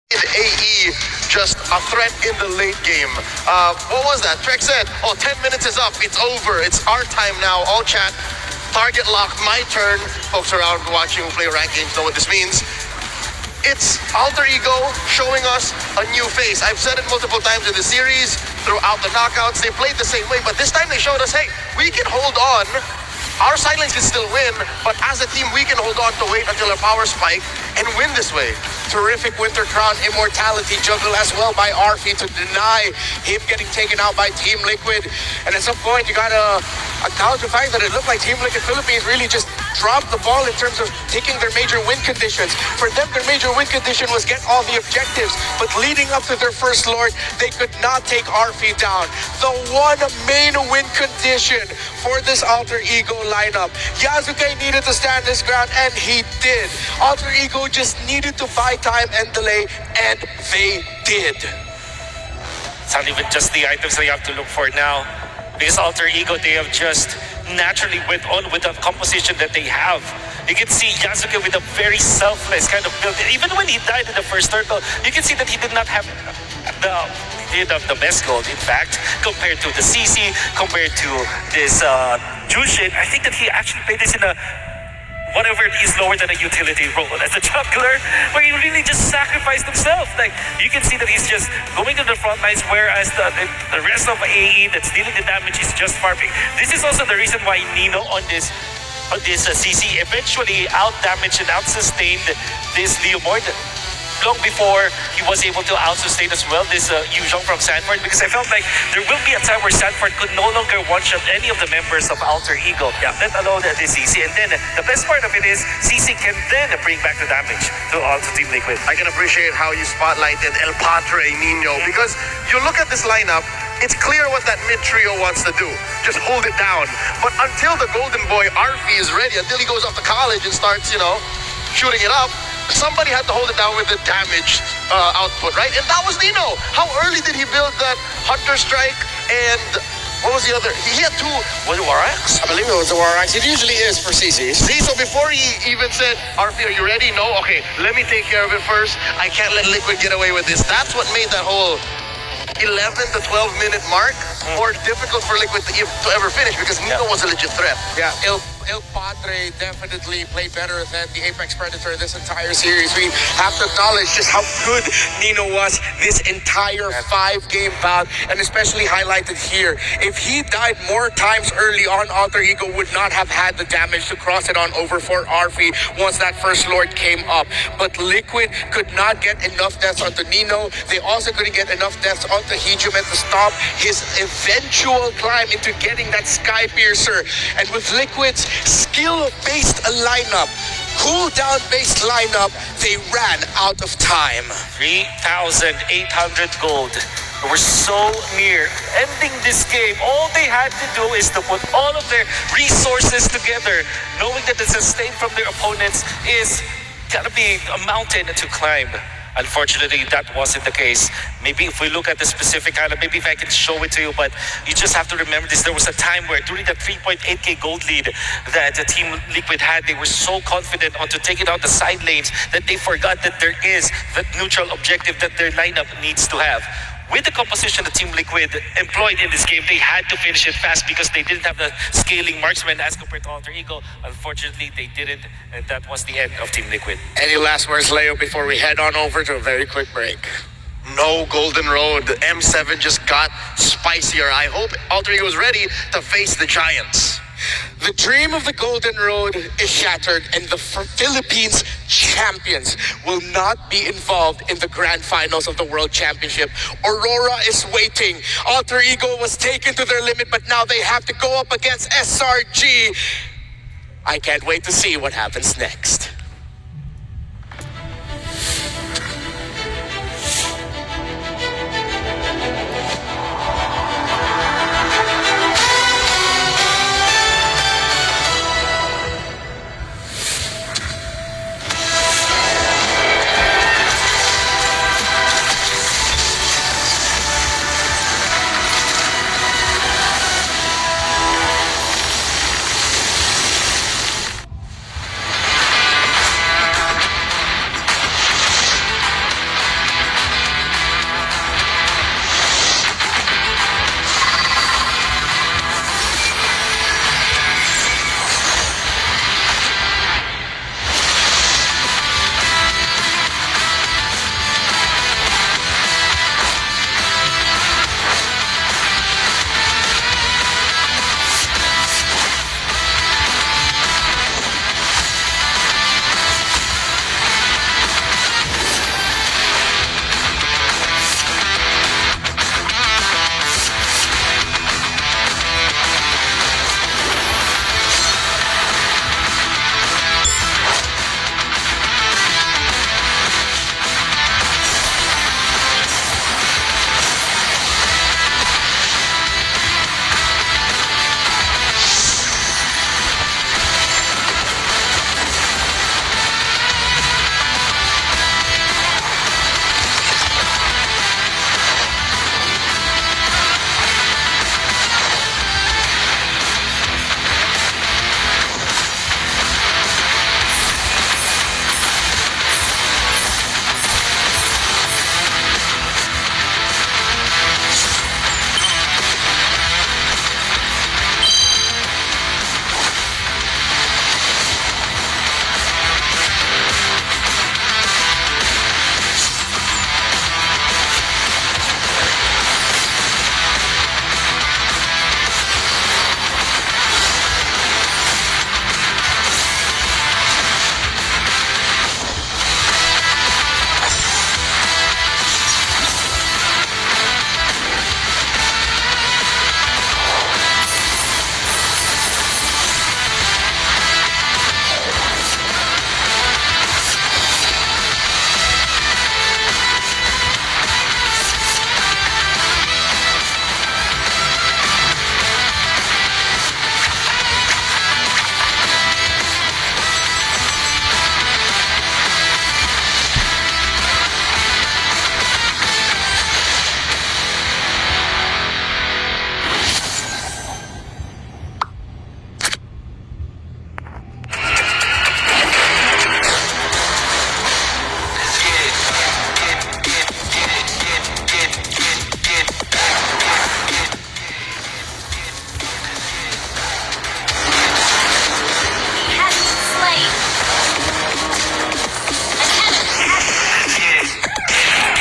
AE just a threat in the late game. What was that? Trek said, 10 minutes is up. It's over. It's our time now. All chat. Target lock. My turn. Folks around watching who play ranked games know what this means. It's Alter Ego showing us a new face. I've said it multiple times in the series, throughout the knockouts. They played the same way, but this time they showed us, hey, we can hold on. Our silence can still win, but as a team, we can hold on to wait until our power spike and win this way. Terrific Winter Crown immortality juggle as well by Arfi to deny him getting taken out by Team Liquid. And at some point, you gotta account the fact that it looked like Team Liquid Philippines really just dropped the ball in terms of taking their major win conditions. For them, their major win condition was get all the objectives, but leading up to their first Lord, they could not take Arfi down. The one main win condition for this Alter Ego lineup. Yasuke needed to stand his ground, and he did. Alter Ego just needed to buy time and delay, and they did. It's not even just the items that you have to look for now. Because Alter Ego, they have just naturally went on with the composition that they have. You can see Yasuke with a very selfless kind of build. Even when he died in the first turtle, you can see that he did not have the best gold, in fact, compared to the CC, compared to this Jushin. I think that he actually played this in a whatever is lower than a utility role as a juggler, where he really just sacrificed himself. Like, you can see that he's just going to the front lines, whereas the rest of AE that's dealing the damage is just farming. This is also the reason why Nino on this CC eventually out-damaged and out-sustained this Leo Morden long before he was able to out-sustain as well this Yu Zhong from Sanford, because I felt like there will be a time where Sanford could no longer one-shot any of the members of Alter Ego, let alone this CC. And then the best part of it is CC can then bring back the damage to Team Liquid. I can appreciate how you spotlighted El Padre Nino, because you look at this lineup, it's clear what that mid trio wants to do. Just hold it down. But until the golden boy Arfi is ready, until he goes off to college and starts, shooting it up, somebody had to hold it down with the damage output, right? And that was Nino. How early did he build that Hunter Strike and what was the other? He had two. Was it Warax? I believe it was the Warax. It usually is for CC. See, so before he even said, Arfi, are you ready? No? Okay, let me take care of it first. I can't let Liquid get away with this. That's what made that whole 11 to 12 minute mark more difficult for Liquid to ever finish, because Nino was a legit threat. Yeah, El Padre definitely played better than the Apex Predator this entire series. We have to acknowledge just how good Nino was this entire 5-game bout, and especially highlighted here. If he died more times early on, Alter Ego would not have had the damage to cross it on over for Arfi once that first Lord came up. But Liquid could not get enough deaths onto Nino. They also couldn't get enough deaths onto Heejuman to stop his eventual climb into getting that Sky Piercer. And with Liquid's skill-based lineup, cooldown-based lineup, they ran out of time. 3,800 gold. They were so near ending this game. All they had to do is to put all of their resources together, knowing that the sustain from their opponents is gonna be a mountain to climb. Unfortunately, that wasn't the case. Maybe if we look at the specific island, maybe if I can show it to you, but you just have to remember this. There was a time where during the 3.8k gold lead that the Team Liquid had, they were so confident onto taking out the side lanes that they forgot that there is that neutral objective that their lineup needs to have. With the composition the Team Liquid employed in this game, they had to finish it fast because they didn't have the scaling marksman as compared to Alter Ego. Unfortunately, they didn't, and that was the end of Team Liquid. Any last words, Leo, before we head on over to a very quick break? No Golden Road. The M7 just got spicier. I hope Alter Ego is ready to face the Giants. The dream of the Golden Road is shattered, and the Philippines champions will not be involved in the grand finals of the World Championship. Aurora is waiting. Alter Ego was taken to their limit, but now they have to go up against SRG. I can't wait to see what happens next.